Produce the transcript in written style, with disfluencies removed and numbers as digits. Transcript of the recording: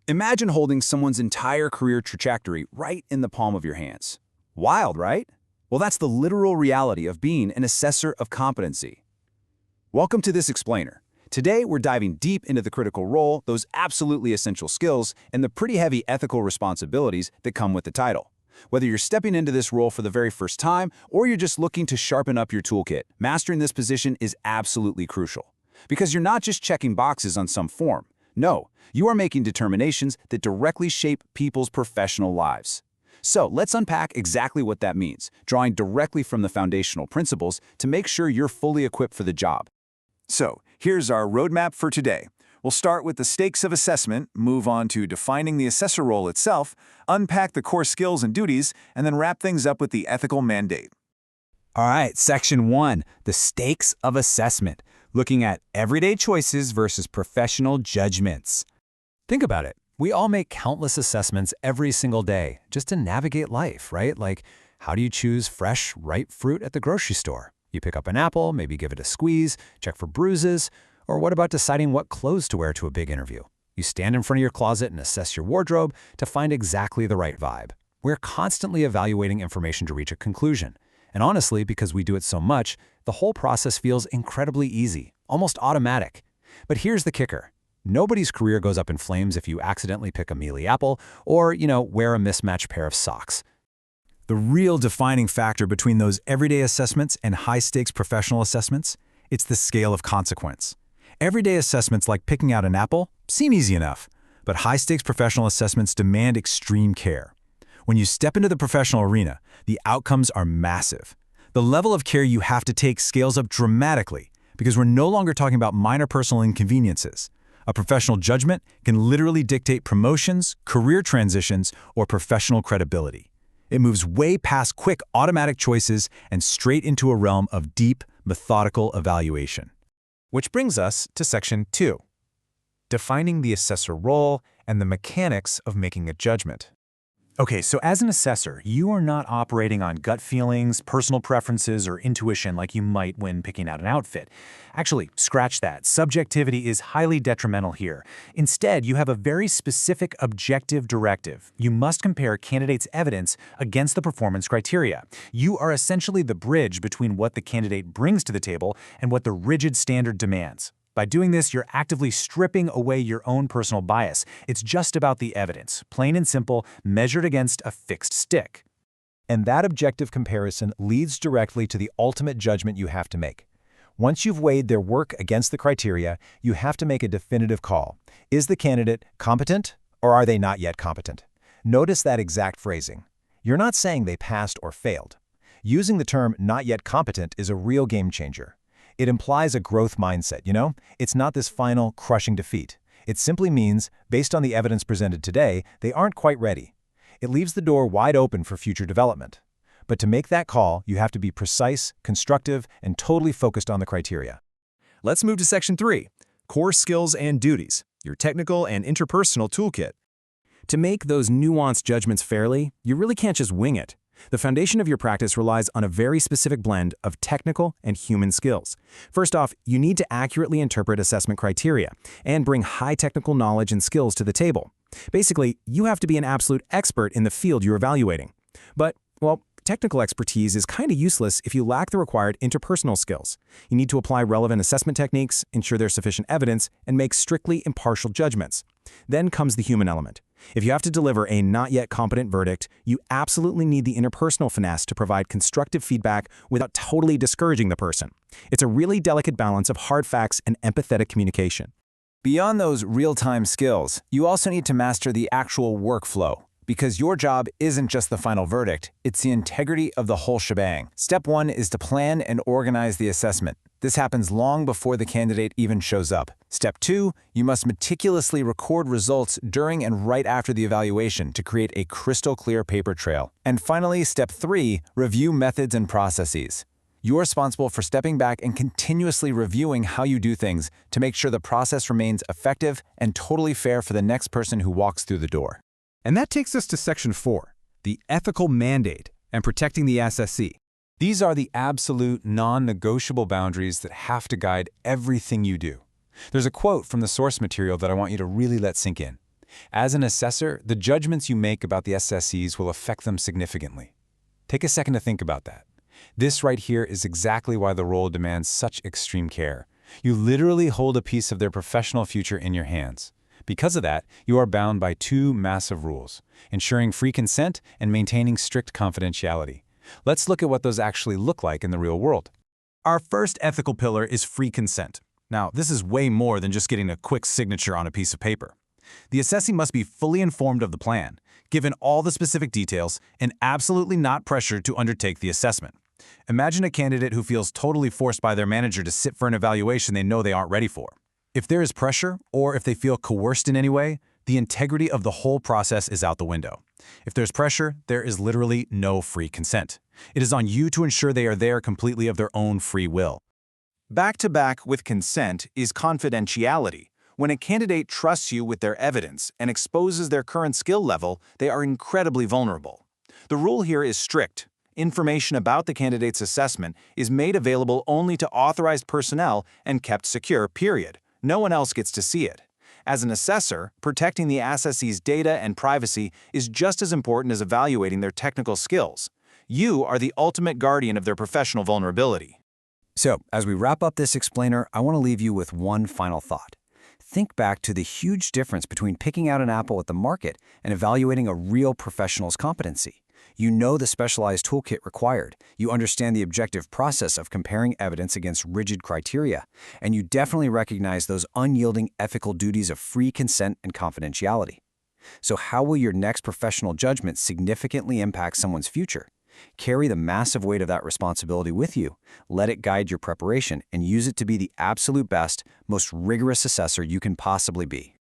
Imagine holding someone's entire career trajectory right in the palm of your hands. Wild, right? Well, that's the literal reality of being an assessor of competency. Welcome to this explainer. Today, we're diving deep into the critical role, those absolutely essential skills, and the pretty heavy ethical responsibilities that come with the title. Whether you're stepping into this role for the very first time or you're just looking to sharpen up your toolkit, mastering this position is absolutely crucial. Because you're not just checking boxes on some form. No, you are making determinations that directly shape people's professional lives. So let's unpack exactly what that means, drawing directly from the foundational principles to make sure you're fully equipped for the job. So, here's our roadmap for today. We'll start with the stakes of assessment, move on to defining the assessor role itself, unpack the core skills and duties, and then wrap things up with the ethical mandate. All right, Section 1, the stakes of assessment, looking at everyday choices versus professional judgments. Think about it. We all make countless assessments every single day just to navigate life, right? Like, how do you choose fresh, ripe fruit at the grocery store? You pick up an apple, maybe give it a squeeze, check for bruises, or what about deciding what clothes to wear to a big interview? You stand in front of your closet and assess your wardrobe to find exactly the right vibe. We're constantly evaluating information to reach a conclusion. And honestly, because we do it so much, the whole process feels incredibly easy, almost automatic. But here's the kicker. Nobody's career goes up in flames if you accidentally pick a mealy apple or, wear a mismatched pair of socks. The real defining factor between those everyday assessments and high-stakes professional assessments, it's the scale of consequence. Everyday assessments like picking out an apple seem easy enough, but high-stakes professional assessments demand extreme care. When you step into the professional arena, the outcomes are massive. The level of care you have to take scales up dramatically because we're no longer talking about minor personal inconveniences. A professional judgment can literally dictate promotions, career transitions, or professional credibility. It moves way past quick automatic choices and straight into a realm of deep, methodical evaluation. Which brings us to Section 2, defining the assessor role and the mechanics of making a judgment. Okay, so as an assessor, you are not operating on gut feelings, personal preferences, or intuition like you might when picking out an outfit. Actually, scratch that. Subjectivity is highly detrimental here. Instead, you have a very specific objective directive. You must compare candidates' evidence against the performance criteria. You are essentially the bridge between what the candidate brings to the table and what the rigid standard demands. By doing this, you're actively stripping away your own personal bias. It's just about the evidence, plain and simple, measured against a fixed stick. And that objective comparison leads directly to the ultimate judgment you have to make. Once you've weighed their work against the criteria, you have to make a definitive call. Is the candidate competent, or are they not yet competent? Notice that exact phrasing. You're not saying they passed or failed. Using the term not yet competent is a real game changer. It implies a growth mindset, It's not this final, crushing defeat. It simply means, based on the evidence presented today, they aren't quite ready. It leaves the door wide open for future development. But to make that call, you have to be precise, constructive, and totally focused on the criteria. Let's move to Section 3, core skills and duties, your technical and interpersonal toolkit. To make those nuanced judgments fairly, you really can't just wing it. The foundation of your practice relies on a very specific blend of technical and human skills. First off, you need to accurately interpret assessment criteria and bring high technical knowledge and skills to the table. Basically, you have to be an absolute expert in the field you're evaluating. But, technical expertise is kind of useless if you lack the required interpersonal skills. You need to apply relevant assessment techniques, ensure there's sufficient evidence, and make strictly impartial judgments. Then comes the human element. If you have to deliver a not yet competent verdict, you absolutely need the interpersonal finesse to provide constructive feedback without totally discouraging the person. It's a really delicate balance of hard facts and empathetic communication. Beyond those real-time skills, you also need to master the actual workflow. Because your job isn't just the final verdict, it's the integrity of the whole shebang. Step 1 is to plan and organize the assessment. This happens long before the candidate even shows up. Step 2, you must meticulously record results during and right after the evaluation to create a crystal clear paper trail. And finally, Step 3, review methods and processes. You're responsible for stepping back and continuously reviewing how you do things to make sure the process remains effective and totally fair for the next person who walks through the door. And that takes us to Section 4, the ethical mandate and protecting the SSC. These are the absolute non-negotiable boundaries that have to guide everything you do. There's a quote from the source material that I want you to really let sink in. As an assessor, the judgments you make about the SSEs will affect them significantly. Take a second to think about that. This right here is exactly why the role demands such extreme care. You literally hold a piece of their professional future in your hands. Because of that, you are bound by two massive rules: ensuring free consent and maintaining strict confidentiality. Let's look at what those actually look like in the real world. Our first ethical pillar is free consent. Now, this is way more than just getting a quick signature on a piece of paper. The assessee must be fully informed of the plan, given all the specific details, and absolutely not pressured to undertake the assessment. Imagine a candidate who feels totally forced by their manager to sit for an evaluation they know they aren't ready for. If there is pressure, or if they feel coerced in any way, the integrity of the whole process is out the window. If there's pressure, there is literally no free consent. It is on you to ensure they are there completely of their own free will. Back to back with consent is confidentiality. When a candidate trusts you with their evidence and exposes their current skill level, they are incredibly vulnerable. The rule here is strict. Information about the candidate's assessment is made available only to authorized personnel and kept secure, period. No one else gets to see it. As an assessor, protecting the assessee's data and privacy is just as important as evaluating their technical skills. You are the ultimate guardian of their professional vulnerability. So, as we wrap up this explainer, I want to leave you with one final thought. Think back to the huge difference between picking out an apple at the market and evaluating a real professional's competency. You know the specialized toolkit required, you understand the objective process of comparing evidence against rigid criteria, and you definitely recognize those unyielding ethical duties of free consent and confidentiality. So how will your next professional judgment significantly impact someone's future? Carry the massive weight of that responsibility with you, let it guide your preparation, and use it to be the absolute best, most rigorous assessor you can possibly be.